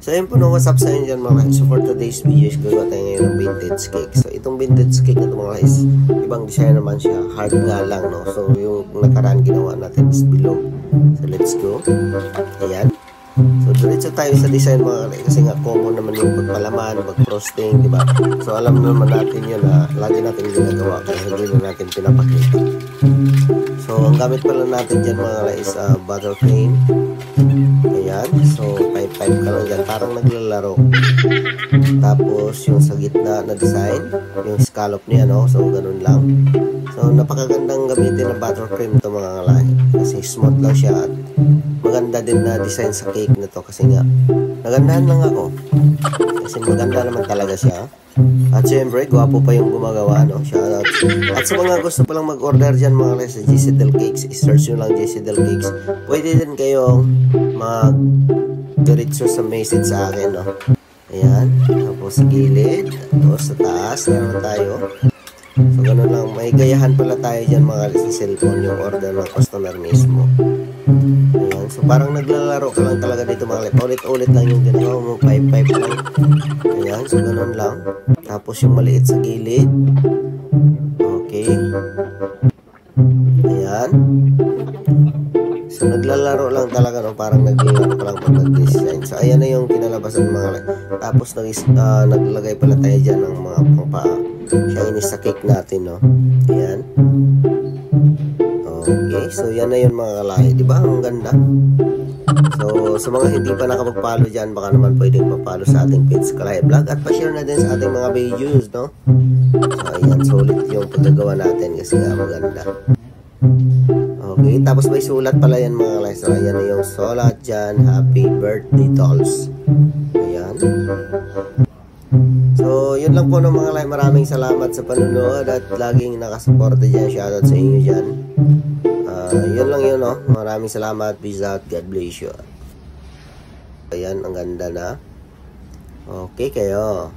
So ayun po, no, what's up sa inyo dyan mga guys. So for today's video is gagawa tayo ngayon ng vintage cake. So itong vintage cake na ito mga guys, ibang design naman siya, hard nga lang, no. So yung nakaraan ginawa natin is below. So let's go. Ayan. So diretso tayo sa design mga guys, kasi nga common naman yung pagpalaman, pag-frosting, diba? So alam naman natin yun na lagi natin ginagawa, kaya hindi na natin pinapakita. So ang gamit pala natin dyan mga guys, buttercream. Ayan, so 5-5 ka lang dyan, parang naglalaro. Tapos yung sa gitna na design, yung scallop niya, no? So ganun lang. So napakagandang gamitin ng buttercream ito mga kalay, kasi smooth lang siya at maganda din na design sa cake na to. Kasi nga nagandahan lang ako, kasi maganda naman talaga siya. At syempre, gwapo pa yung gumagawa, no? Shoutout. At sa mga gusto palang mag-order dyan mga kalay sa JC Del Cakes, i-search nyo lang JC Del Cakes. Pwede din kayong mag-diretso sa message sa akin, no? Ayan, tapos sa gilid, tapos sa taas, naman tayo. So ganun lang, may gayahan pala tayo dyan mga kalay sa cellphone, yung order ng customer mismo. Ayan, so parang naglalaro ka lang talaga dito mga kalay. Ulit-ulit lang yung ginagawa mo, 5-5 lang. Ayan, so ganun lang. Tapos yung maliit sa gilid. Okay. Ayan. So naglalaro lang talaga, no? Parang naglalaro ka lang pag nag-design. So ayan na yung kinalabasan mga kalay. Tapos naglagay pala tayo dyan ng mga pang-shiny sa cake natin, no? Ayan. Okay, so yan na yun mga kalay, di ba? Ang ganda. So sa mga hindi pa nakapag-follow dyan, baka naman pwedeng pa-follow sa ating page Kalay Vlog at pa-share na din sa ating mga videos, no? So ayan, solid yung paggagawa natin kasi nga maganda. Okay, tapos may sulat pala yan mga kalay. So ayan na yung sulat dyan, happy birthday dolls. Ayan. So yun lang po ng mga kalay, maraming salamat sa panunood at laging nakasuporta dyan. Shoutout sa inyo dyan. Yun lang yun, no? Maraming salamat. Peace out. God bless you. Ayan, ang ganda na. Okay kayo.